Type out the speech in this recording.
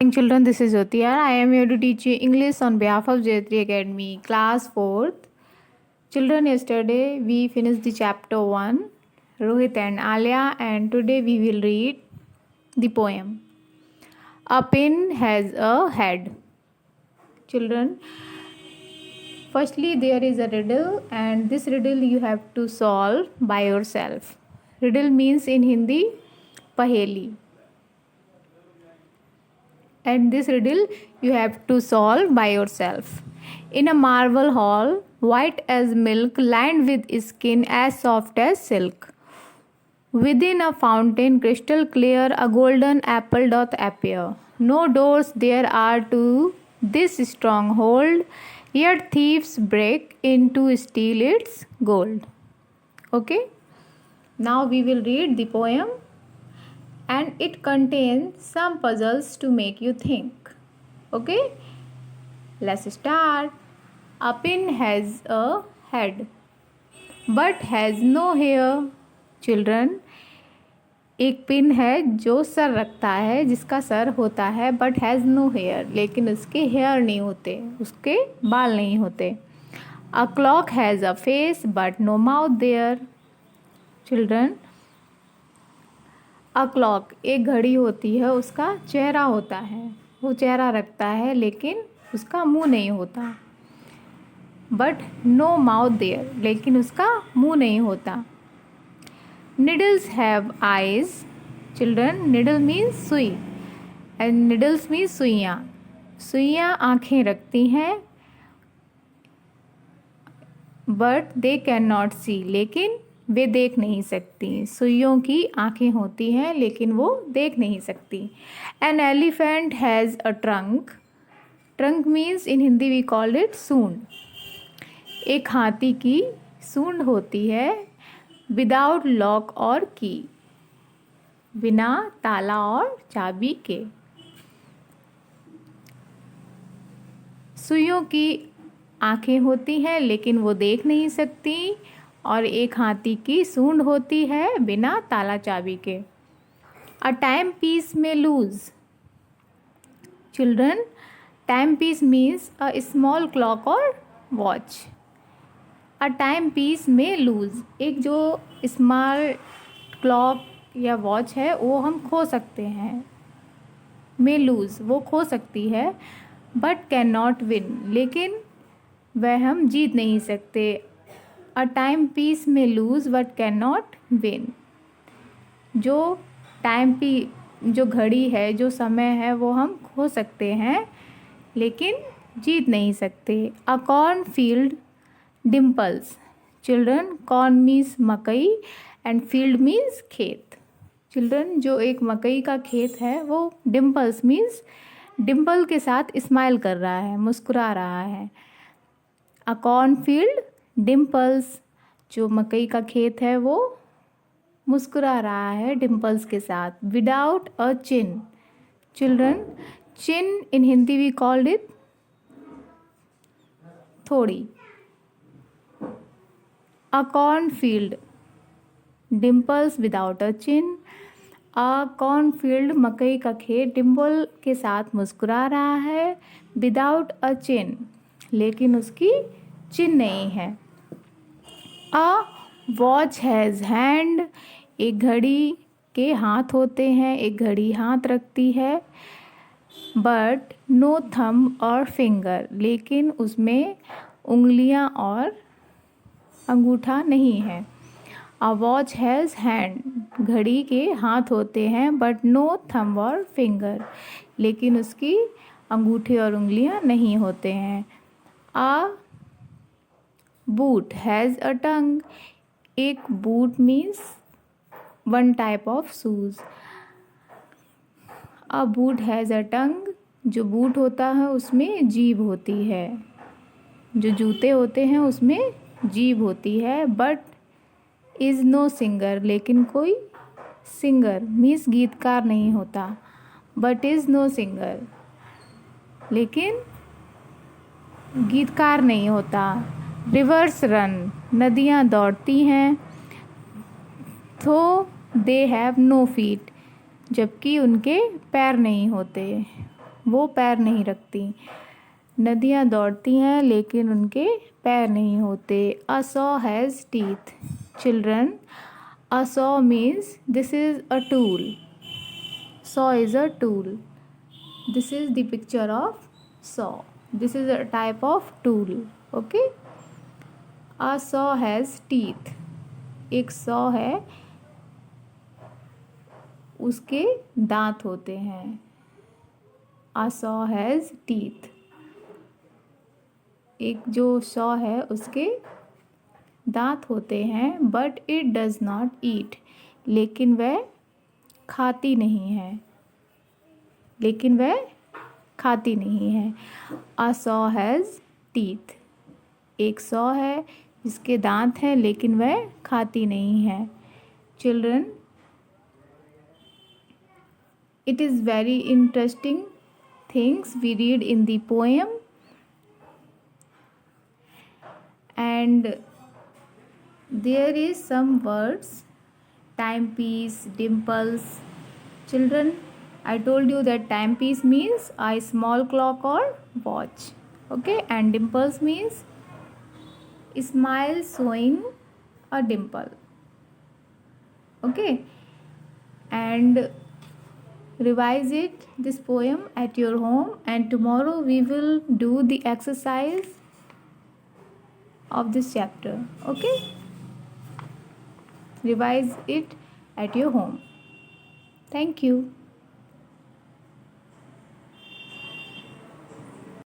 Children, this is Jyoti. I am here to teach you English on behalf of J3 Academy, class 4th. Children, yesterday we finished the chapter 1, Rohit and Alia, and today we will read the poem. A pin has a head. Children, firstly there is a riddle, and this riddle you have to solve by yourself. Riddle means in Hindi, paheli. And this riddle you have to solve by yourself. In a marble hall, white as milk, lined with skin as soft as silk, within a fountain crystal clear, a golden apple doth appear. No doors there are to this stronghold, yet thieves break in to steal its gold. Okay, now we will read the poem, and it contains some puzzles to make you think. Okay, let's start. A pin has a head but has no hair. Children, एक pin है जो sir रखता है, जिसका sir होता है, but has no hair, लेकिन उसके हेयर नहीं होते, उसके बाल नहीं होते. A clock has a face but no mouth there. Children, a clock एक घड़ी होती है, उसका चेहरा होता है, वो चेहरा रखता है लेकिन उसका मुंह नहीं होता. बट नो माउथ देयर, लेकिन उसका मुंह नहीं होता. Needles have eyes. Children, needle means सुई एंड निडल्स मीन्स सुइयाँ. सुइयाँ आँखें रखती हैं, बट दे कैन नॉट सी, लेकिन वे देख नहीं सकती. सुइयों की आँखें होती हैं लेकिन वो देख नहीं सकती. An elephant has a trunk. Trunk means in Hindi we call it सूंड. एक हाथी की सूंड होती है, विदाउट लॉक और की, बिना ताला और चाबी के. सुइयों की आँखें होती हैं लेकिन वो देख नहीं सकती, और एक हाथी की सूंड होती है बिना ताला चाबी के. A timepiece may lose. Children, timepiece means a small clock और watch. A timepiece may lose, एक जो स्मॉल क्लॉक या वॉच है वो हम खो सकते हैं. में लूज, वो खो सकती है, बट कैन नॉट विन, लेकिन वह हम जीत नहीं सकते. A timepiece may lose but can not win. जो जो घड़ी है, जो समय है, वो हम खो सकते हैं लेकिन जीत नहीं सकते. A corn field dimples. Children, corn means मकई एंड फील्ड मीन्स खेत. चिल्ड्रन, जो एक मकई का खेत है वो डिम्पल्स मीन्स डिम्पल के साथ स्माइल कर रहा है, मुस्कुरा रहा है. अ कॉर्न फील्ड डिम्पल्स, जो मकई का खेत है वो मुस्कुरा रहा है डिम्पल्स के साथ. Without a chin. Children, chin in Hindi we called it थोड़ी. A corn field dimples without a chin. A corn field मकई का खेत डिम्पल के साथ मुस्कुरा रहा है, विदाउट अ चिन, लेकिन उसकी चिन नहीं है. A watch has hand. एक घड़ी के हाथ होते हैं, एक घड़ी हाथ रखती है, बट नो थंब और फिंगर, लेकिन उसमें उंगलियां और अंगूठा नहीं है. अ वॉच हैज़ हैंड, घड़ी के हाथ होते हैं, बट नो थंब और फिंगर, लेकिन उसकी अंगूठे और उंगलियां नहीं होते हैं. A boot has a tongue. एक boot means one type of shoes. A boot has a tongue, जो बूट होता है उसमें जीभ होती है, जो जूते होते हैं उसमें जीभ होती है. बट इज़ नो सिंगर, लेकिन कोई सिंगर मीन्स गीतकार नहीं होता. बट इज़ नो सिंगर, लेकिन गीतकार नहीं होता. रिवर्स रन, नदियाँ दौड़ती हैं, थो दे हैव नो फीट, जबकि उनके पैर नहीं होते. वो पैर नहीं रखती। नदियाँ दौड़ती हैं लेकिन उनके पैर नहीं होते। अ saw has teeth. Children, a saw means this is a tool. Saw is a tool. This is the picture of saw. This is a type of tool. Okay. A saw has teeth. एक saw है, उसके दांत होते हैं। A saw has teeth. एक जो saw है उसके दांत होते हैं। But it does not eat. लेकिन वह खाती नहीं है। लेकिन वह खाती नहीं है। A saw has teeth. एक सॉ है जिसके दांत हैं लेकिन वह खाती नहीं है। Children, it is very interesting things we read in the poem and there is some words, timepiece, dimples. Children, I told you that timepiece means a small clock or watch. Okay, and dimples means smile showing a dimple. Okay, and revise it, this poem, at your home, and tomorrow we will do the exercise of this chapter. Okay, revise it at your home. Thank you.